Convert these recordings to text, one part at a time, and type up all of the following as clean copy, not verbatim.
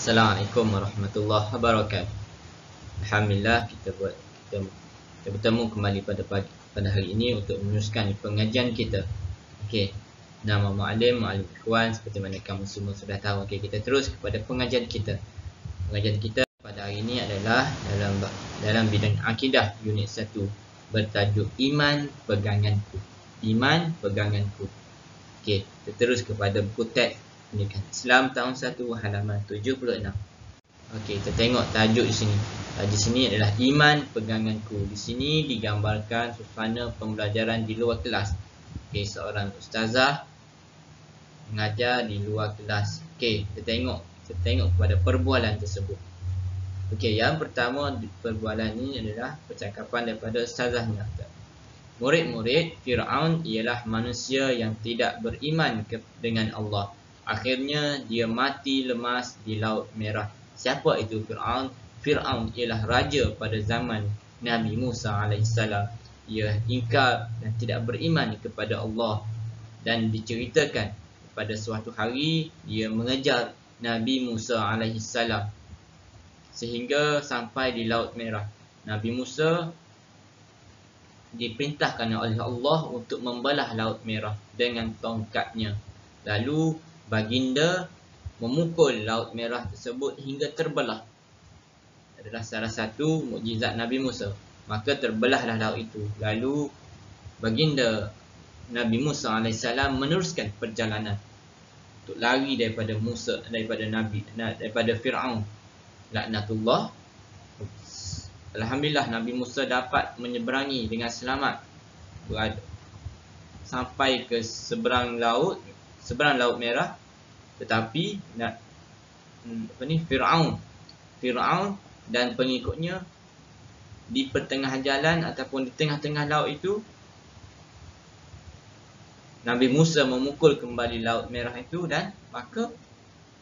Assalamualaikum warahmatullahi wabarakatuh. Alhamdulillah kita bertemu kembali pada hari ini untuk meneruskan pengajian kita. Okey. Nama muallim ikhwan seperti mana kamu semua sudah tahu. Okey, kita terus kepada pengajian kita. Pengajian kita pada hari ini adalah dalam bidang akidah unit 1 bertajuk Iman Peganganku. Iman Peganganku. Okey, kita terus kepada buku teks Pendidikan Islam tahun 1 halaman 76. Okey, kita tengok tajuk di sini. Tajuk di sini adalah Iman Peganganku. Di sini digambarkan suasana pembelajaran di luar kelas. Okey, seorang ustazah mengajar di luar kelas. Okey, kita tengok kepada perbualan tersebut. Okey, yang pertama perbualan ini adalah percakapan daripada ustazahnya. Murid-murid Fir'aun ialah manusia yang tidak beriman dengan Allah. Akhirnya dia mati lemas di Laut Merah. Siapa itu Fir'aun? Fir'aun ialah raja pada zaman Nabi Musa AS. Ia ingkar dan tidak beriman kepada Allah. Dan diceritakan pada suatu hari dia mengejar Nabi Musa AS sehingga sampai di Laut Merah. Nabi Musa diperintahkan oleh Allah untuk membelah Laut Merah dengan tongkatnya. Lalu baginda memukul Laut Merah tersebut hingga terbelah. Adalah salah satu mukjizat Nabi Musa. Maka terbelahlah laut itu. Lalu baginda Nabi Musa AS meneruskan perjalanan untuk lari daripada Fir'aun laknatullah. Alhamdulillah Nabi Musa dapat menyeberangi dengan selamat, sampai ke seberang Laut Merah. Tetapi Fir'aun dan pengikutnya di pertengahan jalan ataupun di tengah-tengah laut itu, Nabi Musa memukul kembali Laut Merah itu dan maka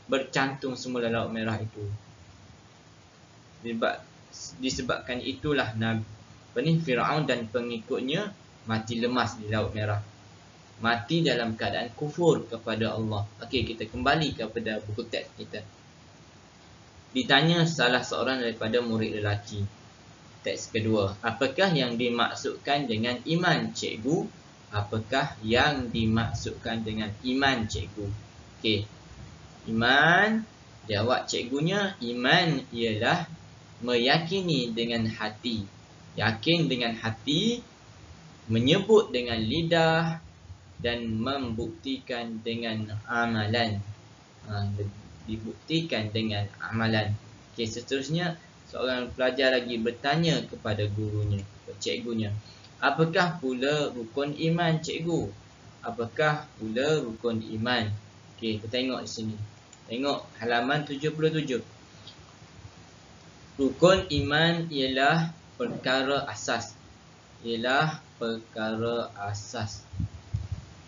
bercantum semula Laut Merah itu. Disebabkan itulah Fir'aun dan pengikutnya mati lemas di Laut Merah. Mati dalam keadaan kufur kepada Allah. Okey, kita kembali kepada buku teks kita. Ditanya salah seorang daripada murid lelaki. Teks kedua. Apakah yang dimaksudkan dengan iman, cikgu? Apakah yang dimaksudkan dengan iman, cikgu? Okey. Iman, jawab cikgunya, iman ialah meyakini dengan hati. Yakin dengan hati, menyebut dengan lidah dan membuktikan dengan amalan. Dibuktikan dengan amalan. Okey, seterusnya seorang pelajar lagi bertanya kepada gurunya, cikgunya. Apakah pula rukun iman, cikgu? Apakah pula rukun iman? Okey, kita tengok di sini. Tengok halaman 77. Rukun iman ialah perkara asas.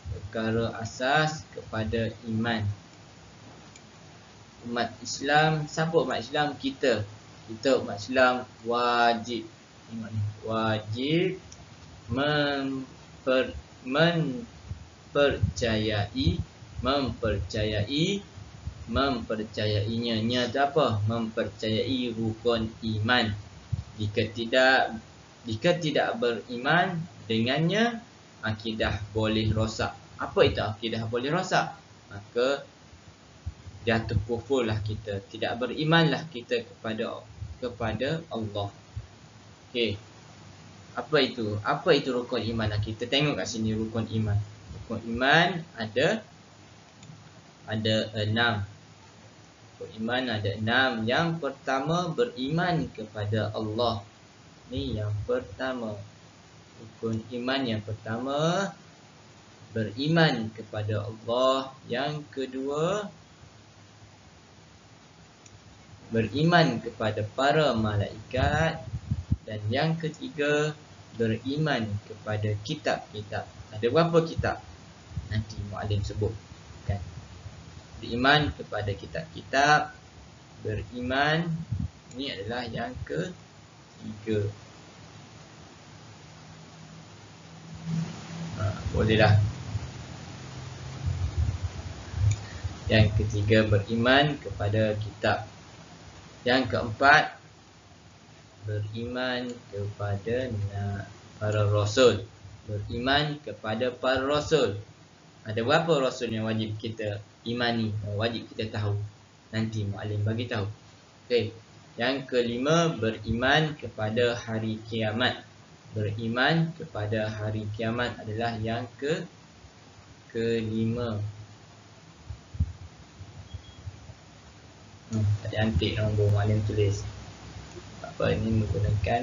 Perkara asas kepada iman. Umat Islam, siapa umat Islam? Kita umat Islam wajib mempercayainya. Apa? Mempercayai rukun iman. Jika tidak beriman dengannya, akidah boleh rosak. Apa itu akidah boleh rosak? Maka jatuh kufurlah kita, tidak berimanlah kita kepada Allah. Okey. Apa itu rukun iman? Kita tengok kat sini rukun iman. Rukun iman ada 6. Rukun iman ada 6. Yang pertama, beriman kepada Allah. Ni yang pertama. Rukun iman yang pertama, beriman kepada Allah. Yang kedua, beriman kepada para malaikat. Dan yang ketiga, beriman kepada kitab-kitab. Ada berapa kitab? Nanti muallim sebutkan. Beriman kepada kitab-kitab. Beriman, ini adalah yang ketiga. Bolehlah. Yang ketiga, beriman kepada kitab. Yang keempat, beriman kepada para rasul. Beriman kepada para rasul. Ada berapa rasul yang wajib kita imani, wajib kita tahu? Nanti muallim bagi tahu. Okey. Yang kelima, beriman kepada hari kiamat. Beriman kepada hari kiamat adalah yang kelima. Tak cantik nombor muallim tulis. Apa ini menggunakan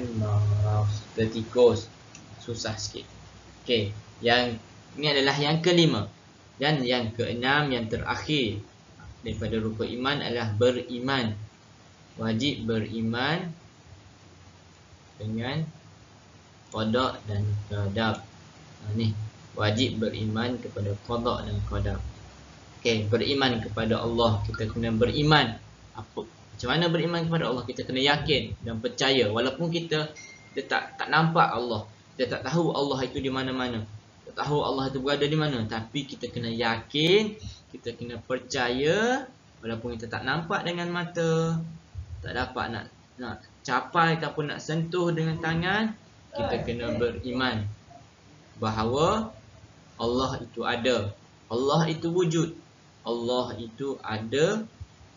mouse vertikus. Susah sikit. Okey, yang ini adalah yang kelima. Dan yang keenam, yang terakhir daripada rukun iman adalah beriman. Wajib beriman dengan qada dan qadar. Ni wajib beriman kepada qada dan qadar. Okey, beriman kepada Allah, kita kena beriman. Macam mana beriman kepada Allah? Kita kena yakin dan percaya walaupun kita tak nampak Allah, kita tak tahu Allah itu di mana-mana, tak tahu Allah itu berada di mana, tapi kita kena yakin, kita kena percaya walaupun kita tak nampak dengan mata, tak dapat nak capai ataupun nak sentuh dengan tangan, kita kena beriman bahawa Allah itu ada, Allah itu wujud, Allah itu ada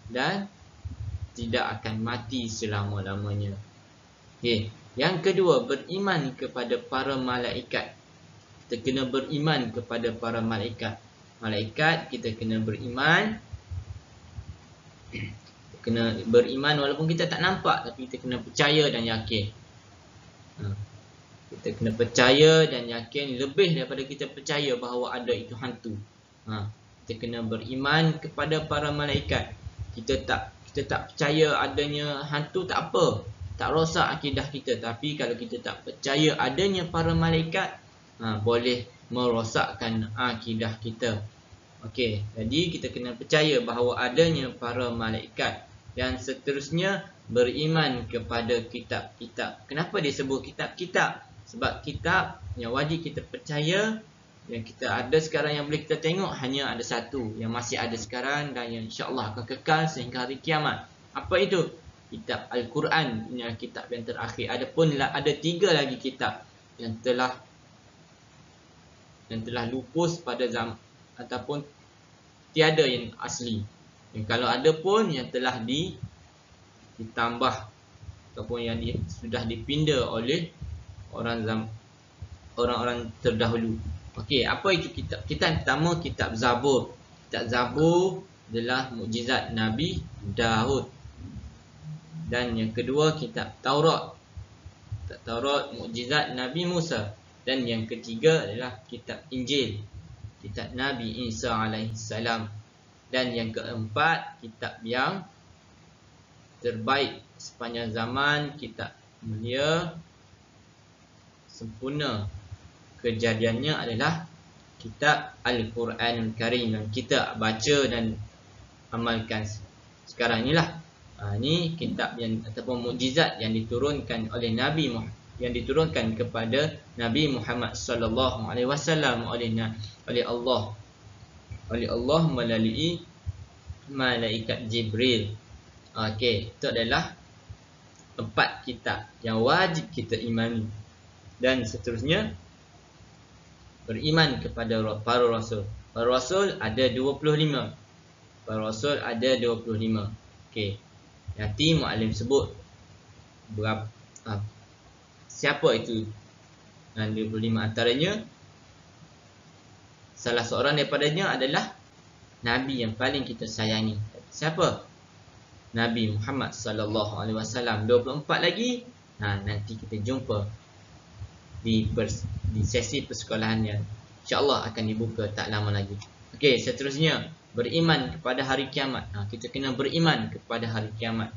dan tidak akan mati selama-lamanya. Okay. Yang kedua, beriman kepada para malaikat. Kita kena beriman kepada para malaikat. Malaikat kita kena beriman. Kena beriman walaupun kita tak nampak, tapi kita kena percaya dan yakin. Kita kena percaya dan yakin, lebih daripada kita percaya bahawa ada itu hantu. Kita kena beriman kepada para malaikat. Kita tak percaya adanya hantu, tak apa, tak rosak akidah kita. Tapi kalau kita tak percaya adanya para malaikat, boleh merosakkan akidah kita. Okey, jadi kita kena percaya bahawa adanya para malaikat. Dan seterusnya, beriman kepada kitab-kitab. Kenapa disebut kitab-kitab? Sebab kitab yang wajib kita percaya, yang kita ada sekarang, yang boleh kita tengok, hanya ada satu yang masih ada sekarang dan yang insya-Allah akan kekal sehingga hari kiamat. Apa itu? Kitab Al-Quran. Ini adalah kitab yang terakhir. Adapun ada 3 lagi kitab yang telah lupus pada zaman ataupun tiada yang asli. Dan kalau ada pun yang telah ditambah ataupun yang sudah dipinda oleh orang-orang terdahulu. Okey, apa itu kitab? Kitab pertama, kitab Zabur. Kitab Zabur adalah mukjizat Nabi Daud. Dan yang kedua, kitab Taurat. Kitab Taurat mukjizat Nabi Musa. Dan yang ketiga adalah kitab Injil, kitab Nabi Isa alaihissalam. Dan yang keempat, kitab yang terbaik sepanjang zaman, kitab mulia, sempurna kejadiannya adalah kitab Al-Quranul Karim yang kita baca dan amalkan sekarang inilah. Ini kitab yang ataupun mukjizat yang diturunkan oleh Nabi Muhammad, yang diturunkan kepada Nabi Muhammad sallallahu alaihi wasallam oleh Allah melalui malaikat Jibril. Okey, itu adalah 4 kitab yang wajib kita imani. Dan seterusnya, beriman kepada para rasul. Para rasul ada 25. Para rasul ada 25. Okey. Nanti muallim sebut berapa siapa itu. Dan 25 antaranya, salah seorang daripadanya adalah Nabi yang paling kita sayangi. Siapa? Nabi Muhammad sallallahu alaihi wasallam. 24 lagi. Nanti kita jumpa di sesi persekolahan yang insya-Allah akan dibuka tak lama lagi. Okey, seterusnya, beriman kepada hari kiamat. Kita kena beriman kepada hari kiamat.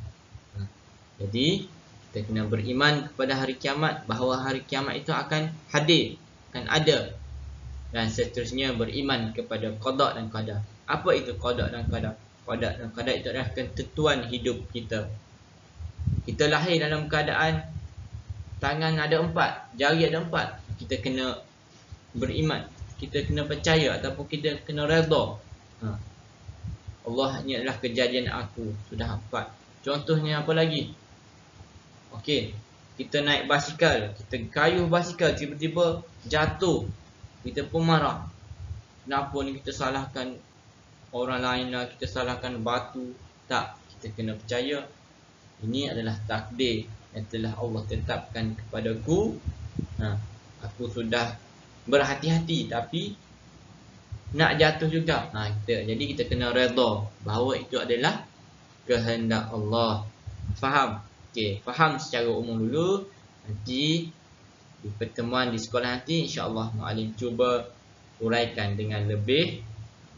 Jadi kita kena beriman kepada hari kiamat, bahawa hari kiamat itu akan hadir, akan ada. Dan seterusnya, beriman kepada qada dan qadar. Apa itu qada dan qadar? Qada dan qadar itu adalah ketentuan hidup kita. Kita lahir dalam keadaan tangan ada 4, jari ada 4. Kita kena beriman, kita kena percaya ataupun kita kena redha. Allah, ini adalah kejadian aku, sudah 4. Contohnya apa lagi? Okey, kita naik basikal, kita kayuh basikal, tiba-tiba jatuh, kita pun marah. Kenapa ni kita salahkan orang lain lah, kita salahkan batu? Tak, kita kena percaya ini adalah takdir yang telah Allah tetapkan kepadaku. Aku sudah berhati-hati tapi nak jatuh juga. Jadi kita kena redha bahawa itu adalah kehendak Allah. Faham? Okey, faham secara umum dulu. Nanti di pertemuan di sekolah nanti insya-Allah Muallim cuba uraikan dengan lebih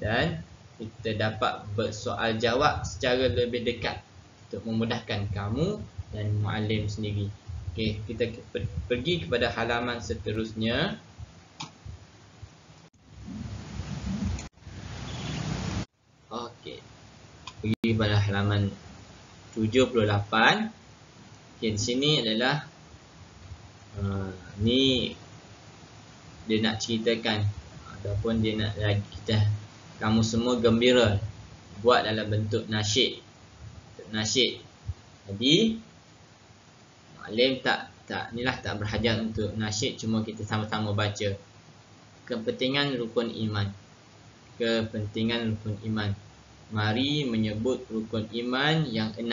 dan kita dapat bersoal jawab secara lebih dekat untuk memudahkan kamu dan Muallim sendiri. Okey, kita pergi kepada halaman seterusnya. Okey, pergi pada halaman 78. Okey, di sini adalah ni dia nak ceritakan ataupun dia nak kita kamu semua gembira buat dalam bentuk nasyid. Jadi Muallim tak berhajat untuk nasyid, cuma kita sama-sama baca. Kepentingan rukun iman. Mari menyebut rukun iman yang 6.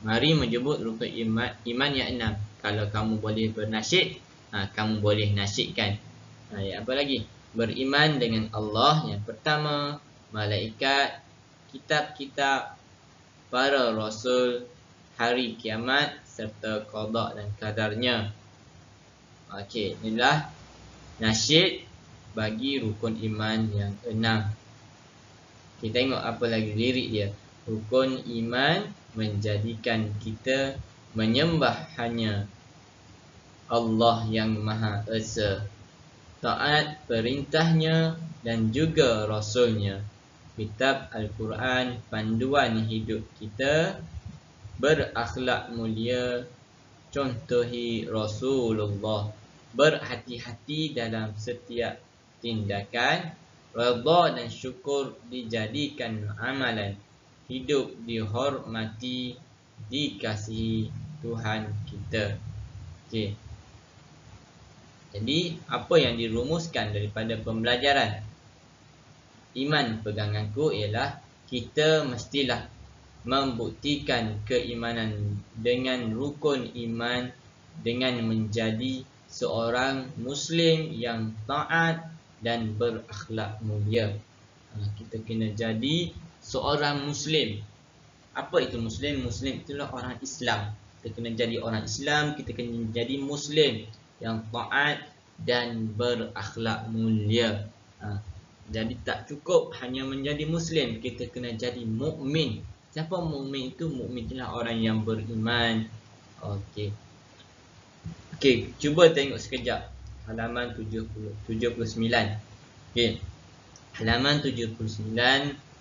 Mari menyebut rukun iman yang 6. Kalau kamu boleh bernasyid, kamu boleh nasyidkan. Apa lagi? Beriman dengan Allah yang pertama, malaikat, kitab-kitab, para rasul, hari kiamat serta qada dan qadarnya. Okey, inilah nasyid bagi rukun iman yang 6. Kita tengok apa lagi lirik dia. Rukun iman menjadikan kita menyembah hanya Allah yang Maha Esa, taat perintahnya dan juga Rasulnya. Kitab Al-Quran panduan hidup kita, berakhlak mulia, contohi Rasulullah, berhati-hati dalam setiap tindakan, redha dan syukur dijadikan amalan, hidup dihormati, dikasihi Tuhan kita. Okey. Jadi apa yang dirumuskan daripada pembelajaran iman peganganku ialah kita mestilah membuktikan keimanan dengan rukun iman dengan menjadi seorang Muslim yang taat dan berakhlak mulia. Kita kena jadi seorang Muslim. Apa itu Muslim? Muslim itulah orang Islam. Kita kena jadi orang Islam, kita kena jadi Muslim yang taat dan berakhlak mulia. Jadi tak cukup hanya menjadi Muslim, kita kena jadi mukmin. Siapa mukmin itu? Mukmin itulah orang yang beriman. Okey. Okey, cuba tengok sekejap halaman 79. Okey. Halaman 79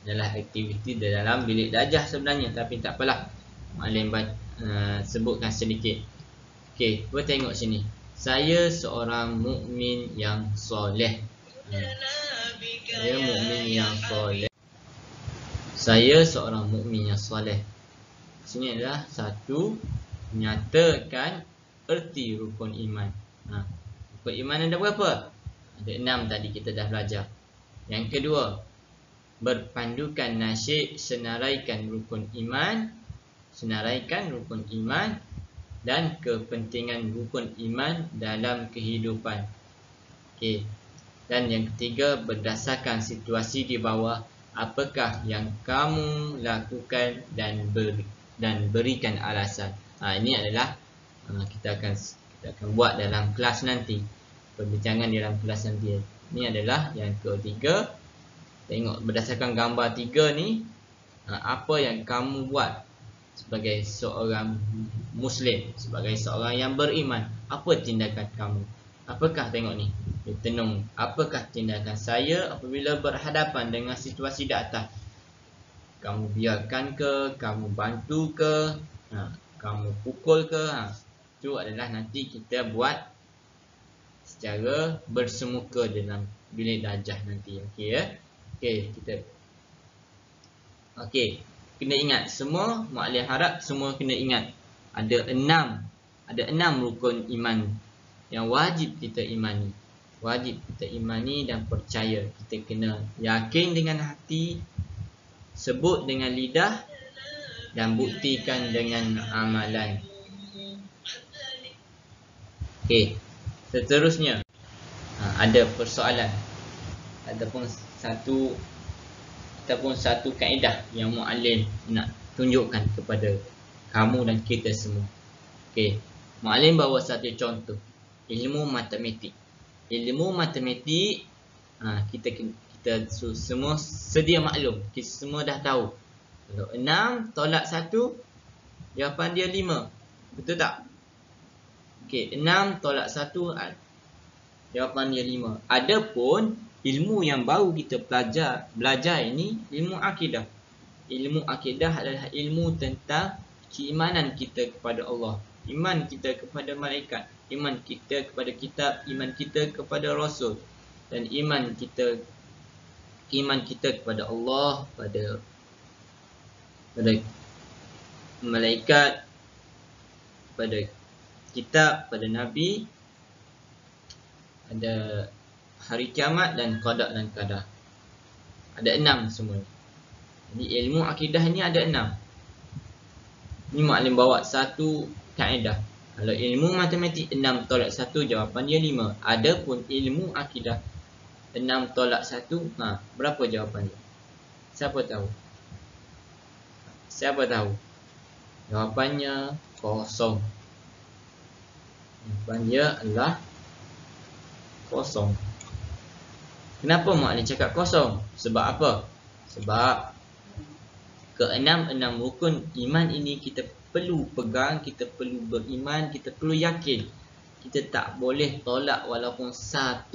adalah aktiviti di dalam bilik darjah sebenarnya, tapi tak apalah. Muallim sebutkan sedikit. Okey, cuba tengok sini. Saya seorang mukmin yang soleh. Saya mukmin yang soleh. Saya seorang mukmin yang soleh. Sini adalah satu, menyatakan erti rukun iman. Rukun iman ada berapa? Ada 6 tadi kita dah belajar. Yang kedua, berpandukan nasyid, senaraikan rukun iman, dan kepentingan rukun iman dalam kehidupan. Okey. Dan yang ketiga, berdasarkan situasi di bawah, apakah yang kamu lakukan dan berikan alasan. Ini adalah kita akan buat dalam kelas nanti. Perbincangan dalam kelas nanti. Ini adalah yang ketiga. Tengok berdasarkan gambar 3 ni, apa yang kamu buat sebagai seorang Muslim, sebagai seorang yang beriman. Apa tindakan kamu? Apakah, tengok ni, dia tenung, apakah tindakan saya apabila berhadapan dengan situasi di atas? Kamu biarkan ke? Kamu bantu ke? Kamu pukul ke? Itu adalah nanti kita buat secara bersemuka dalam bilik darjah nanti. Okey ya? Okey, kita. Okey. kena ingat. Semua mu'allim harap semua kena ingat. Ada 6 rukun iman yang wajib kita imani. Wajib kita imani dan percaya. Kita kena yakin dengan hati, sebut dengan lidah, dan buktikan dengan amalan. Okey, seterusnya ada persoalan ataupun satu kaedah yang muallim nak tunjukkan kepada kamu dan kita semua. Okey, muallim bawa satu contoh, ilmu matematik. Ilmu matematik kita semua sedia maklum, kita semua dah tahu. Kalau 6 tolak 1, jawapan dia 5. Betul tak? Okey, 6 tolak 1, jawapan dia 5. Adapun ilmu yang baru kita belajar ini ilmu akidah. Ilmu akidah adalah ilmu tentang keimanan kita kepada Allah, iman kita kepada malaikat, iman kita kepada kitab, iman kita kepada rasul, dan iman kita kepada Allah, pada malaikat, pada kitab, pada nabi, ada hari kiamat dan qada dan qadar. Ada 6 semua. Jadi ilmu akidah ni ada 6. Ni muallim bawa satu kaedah. Kalau ilmu matematik 6 tolak 1, jawapan dia 5. Adapun ilmu akidah 6 tolak 1, berapa jawapan dia? Siapa tahu? Jawapannya kosong. Jawapan dia adalah kosong. Kenapa muallim cakap kosong? Sebab apa? Sebab keenam rukun iman ini kita perlu pegang, kita perlu beriman, kita perlu yakin. Kita tak boleh tolak walaupun 1.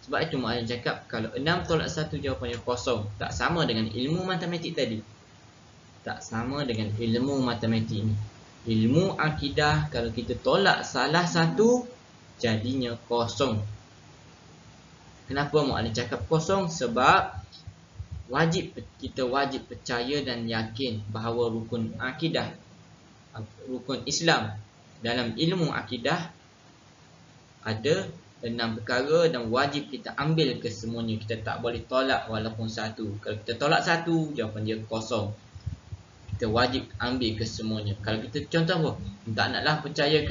Sebab itu muallim cakap kalau 6 tolak 1 jawapannya kosong. Tak sama dengan ilmu matematik tadi. Tak sama dengan ilmu matematik ini. Ilmu akidah kalau kita tolak salah satu, jadinya kosong. Kenapa muallim cakap kosong? Sebab kita wajib percaya dan yakin bahawa rukun akidah, rukun Islam dalam ilmu akidah ada 6 perkara dan wajib kita ambil kesemuanya. Kita tak boleh tolak walaupun 1. Kalau kita tolak 1, jawapan dia kosong. Kita wajib ambil kesemuanya. Kalau kita contoh apa? Tak naklah percaya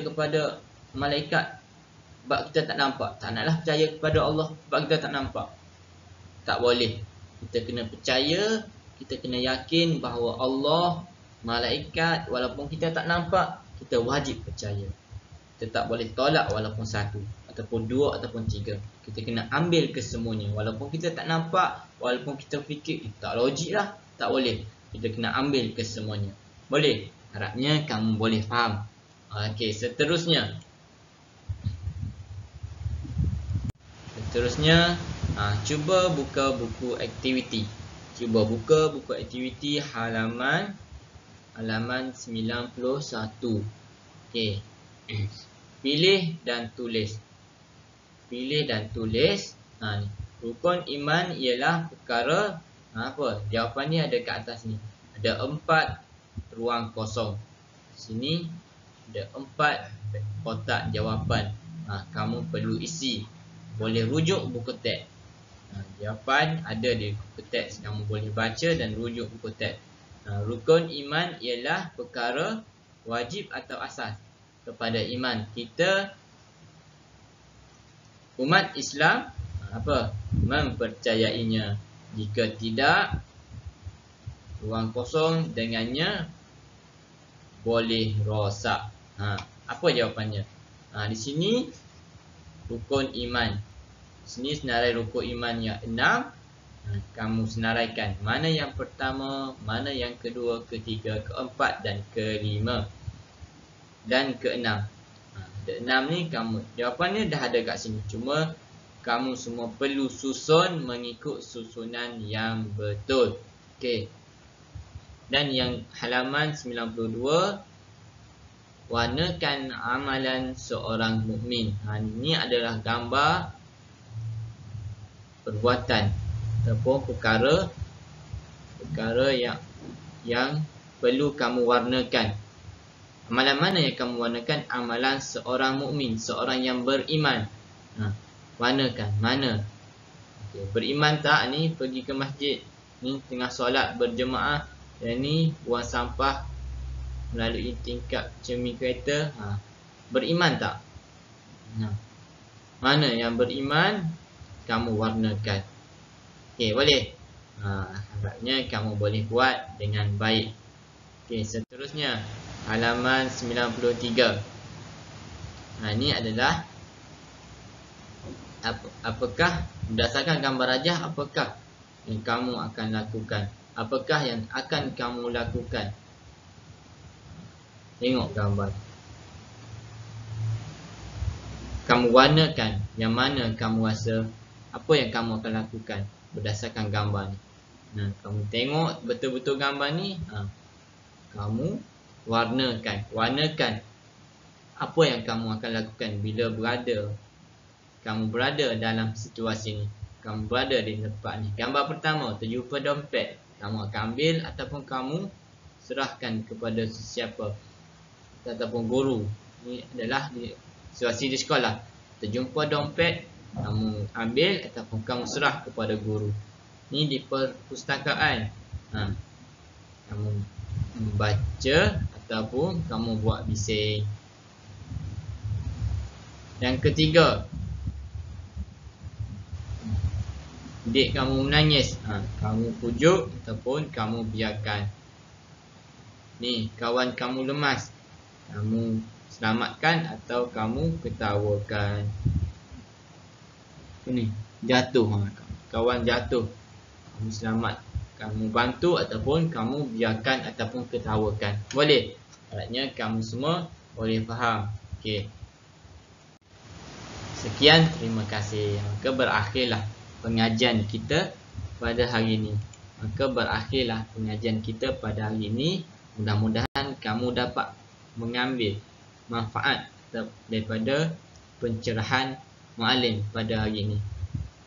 kepada malaikat sebab kita tak nampak. Tak naklah percaya kepada Allah sebab kita tak nampak. Tak boleh. Kita kena percaya, kita kena yakin bahawa Allah, malaikat, walaupun kita tak nampak, kita wajib percaya. Kita tak boleh tolak walaupun 1 ataupun 2 ataupun 3. Kita kena ambil kesemuanya. Walaupun kita tak nampak, walaupun kita fikir tak logik lah, tak boleh. Kita kena ambil kesemuanya. Boleh? Harapnya kamu boleh faham. Okey, seterusnya cuba buka buku aktiviti. Cuba buka buku aktiviti halaman 91. Okey. Pilih dan tulis. Ni. Rukun iman ialah perkara apa? Jawapannya ada kat atas ni. Ada 4 ruang kosong. Sini ada 4 kotak jawapan. Kamu perlu isi. Boleh rujuk buku teks. Jawapan ada di buku teks. Kamu boleh baca dan rujuk buku teks. Rukun iman ialah perkara wajib atau asas kepada iman kita. Umat Islam mempercayainya. Jika tidak, ruang kosong dengannya boleh rosak. Apa jawapannya? Di sini rukun iman. Di sini senarai rukun iman yang 6. Kamu senaraikan mana yang pertama, mana yang kedua, ketiga, keempat dan kelima dan keenam. Ada 6 ni jawapannya dah ada kat sini. Cuma kamu semua perlu susun mengikut susunan yang betul. Okey. Dan yang halaman 92, warnakan amalan seorang mukmin. Ini adalah gambar perbuatan ataupun perkara yang perlu kamu warnakan. Amalan mana yang kamu warnakan? Amalan seorang mukmin, seorang yang beriman. Warnakan mana? Okay. Beriman tak ni pergi ke masjid, ni tengah solat berjemaah, dan ni buang sampah melalui tingkap cermin kereta. Beriman tak? Mana yang beriman kamu warnakan. Okey, boleh? Harapnya kamu boleh buat dengan baik. Okey, seterusnya halaman 93. Ini adalah apakah berdasarkan gambar rajah, apakah yang kamu akan lakukan? Apakah yang akan kamu lakukan? Tengok gambar. Kamu warnakan yang mana kamu rasa apa yang kamu akan lakukan berdasarkan gambar ni. Kamu tengok betul-betul gambar ni, kamu warnakan apa yang kamu akan lakukan bila kamu berada dalam situasi ni, kamu berada di tempat ni. Gambar pertama, terjumpa dompet, kamu akan ambil ataupun kamu serahkan kepada sesiapa ataupun guru. Ini adalah situasi di sekolah. Terjumpa dompet, kamu ambil ataupun kamu serah kepada guru. Ni di perpustakaan, kamu membaca ataupun kamu buat bising. Yang ketiga, adik kamu menangis, kamu pujuk ataupun kamu biarkan. Ni kawan kamu lemas, kamu selamatkan atau kamu ketawakan. Ni jatuh, kawan jatuh, kamu selamat, kamu bantu ataupun kamu biarkan ataupun ketawakan. Boleh? Harapnya kamu semua boleh faham. Okey. Sekian, terima kasih. Maka berakhirlah pengajian kita pada hari ini. Mudah-mudahan kamu dapat mengambil manfaat daripada pencerahan muallim pada hari ini.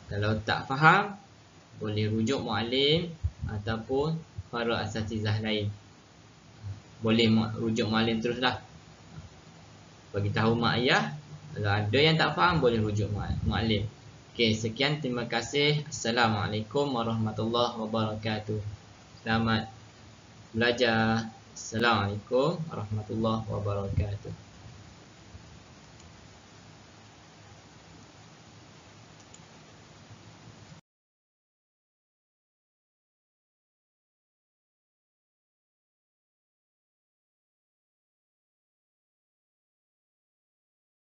Kalau tak faham, boleh rujuk muallim ataupun para asatizah lain. Boleh rujuk muallim teruslah. Bagi tahu mak ayah. Kalau ada yang tak faham, boleh rujuk muallim. Okey, sekian, terima kasih. Assalamualaikum warahmatullahi wabarakatuh. Selamat belajar. Assalamualaikum warahmatullahi wabarakatuh.